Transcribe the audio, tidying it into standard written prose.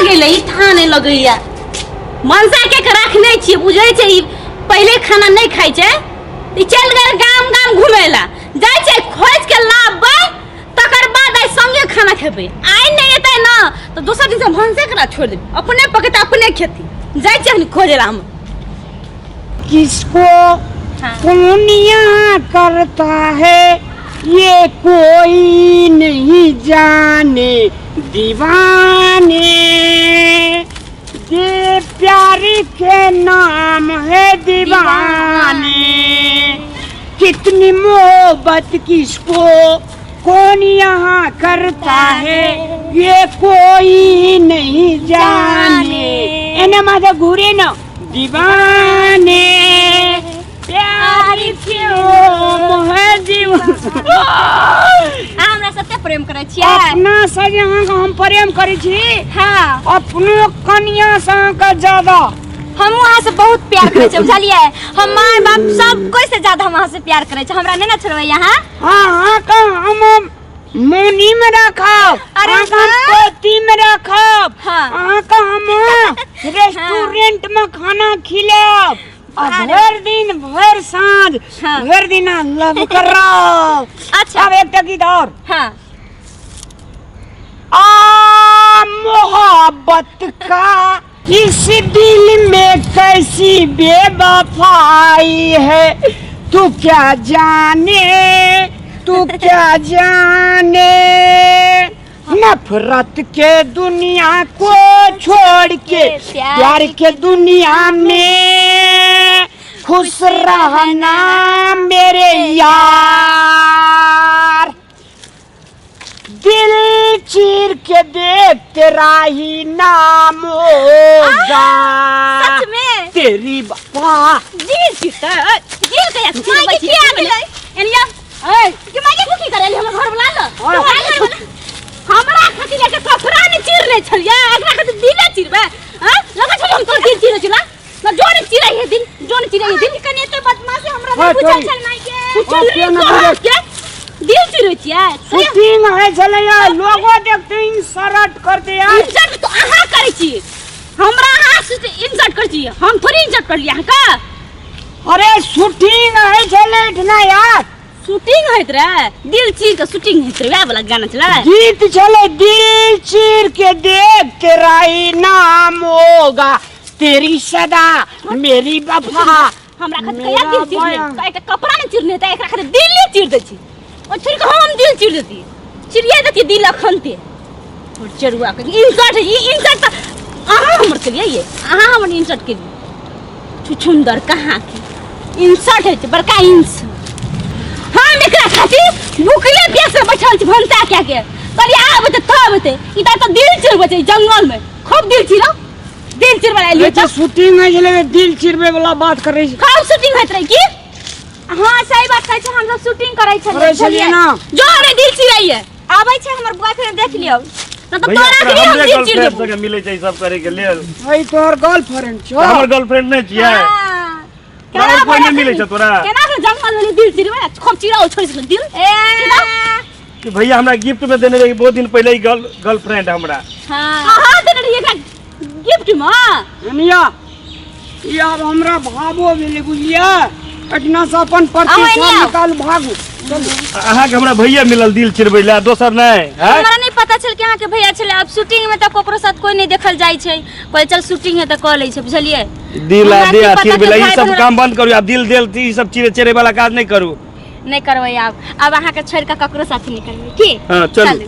गेलै ठाने लगैया मनसा के रखने छी बुझै छै पहले खाना नहीं खाई छै ई चल गेल गाम गाम घुमेला जाय छै खोज के लाबबै तकर बाद आई संगे खाना खेबै आई नहीं एतै ना तो दूसरा दिन से भनसे करा छोड़ दे अपने पकते अपने खेती जाय छै खोजेला हम किसको कौन यहाँ करता है ये कोई नहीं जाने दीवाने ये प्यार के नाम है दीवाने कितनी मोहब्बत किसको कौन यहाँ करता है ये कोई नहीं जाने एने माथे घूरे न दीवाने प्यार क्यों है दीवाना हमरा सत्य प्रेम करे छियै अपना से यहाँ का हम प्रेम करे छी हां अपनो कन्या से का ज्यादा हम वहां से बहुत प्यार करे छै बुझलियै हम माय बाप सब कोई से ज्यादा हम वहां से प्यार करे छै हमरा नै ना छोड़बै यहां हां का हम मोनी में रखब अरे पोती में रखब हां का हम रेस्टोरेंट में खाना खिलाब भर दिन भर सांझ भर दिन लव कर रहा अच्छा अब एक गीत और हां मोहब्बत का इस दिल में कैसी बेवफाई है तू क्या जाने नफरत के दुनिया को छोड़ के प्यार के दुनिया में खुश रहना मेरे यार दिल चीर के देख तेरा ही नाम होगा सच में तेरी बाबा दिल चीरता दिल के माय के क्या मिलै एनिया ए कि माय के की करैली हमर घर बुला ल हमरा खातिर के कपड़ा ने चीरले छलिया एकरा खातिर दिले चीरबे हां लगा छल हम तोर दिल चीरे छला ना जोन चीरै है दिल जोन चीरै है दिल कने तो बदमाश हमरा नहीं पूछल छल माय के दिल चीरे छियै शूटिंग है छलैया लोगो देखते इंसर्ट करते यार इंसर्ट तो अहा करै छी हमरा अहा इंसर्ट कर छी हम थोड़ी इंसर्ट कर लिया का अरे शूटिंग है छलै इतना यार शूटिंग होइत रहे दिल चीर के शूटिंग होइत रहे वाला गाना चला गीत चले दिल चीर के देख तेरा ही नाम होगा तेरी सदा मेरी वफा हमरा खातिर कया दिल चीरने काहे के कपड़ा ने चीरने त एकरा खातिर दिल ने चीर दै छी और छोड़ के हम दिल चीर देती चिड़िया देती दिल अखनते और चरुआ के इंसर्ट अहा हमर के लिए ये अहा हमर इंसर्ट के छुछुंदर कहां के इंसर्ट है बड़का इंस हम एकरा खातिर भूखले पेट से बैठल छी भनसा क्या के कहलिए आब त तब ते ई त दिल चिरबे छै जंगल में खूब दिल चिरो दिल चिरबे लिए अच्छा शूटिंग है छलै दिल चिरबे वाला बात करे छी खूब शूटिंग होइत रहे की हां सही बात कहै छै हम सब शूटिंग करै छलिए ना जो रे दिल चिराइए आबै छै हमर बॉयफ्रेंड देख लियो न त तोरा के हम दिल चिर देब जगह मिलै छै सब करे के लेल भाई तोर गर्लफ्रेंड छ हमर गर्लफ्रेंड नै छियै केना कोई नै मिलै छ तोरा केना के जंगल में दिल चिरबे खूब चिराओ छोड़ से दिल कि भैया हमरा गिफ्ट में देने रही बहुत दिन पहले ही गर्लफ्रेंड हमरा हां हां देने रही एकरा गिफ्ट में अनिया ई अब हमरा भाबो भेले बुझलिया इतना से अपन प्रतिष्ठा निकाल भागू अहाँ के हमरा भैया मिलल दिल चिरबै ला दोसर नै है हमरा नहीं पता चल के अहाँ के भैया छले अब शूटिंग में त कोकरो साथ कोई नहीं देखल जाय छै कोई चल शूटिंग है त क लै छै बुझलिए दिल आ दे चिरबै ला ई सब काम बंद करू अब दिल ई सब चिरे वाला काज नहीं करू नहीं करबै अब अहाँ के छोड़ के ककरो साथ नहीं करबै की हां चल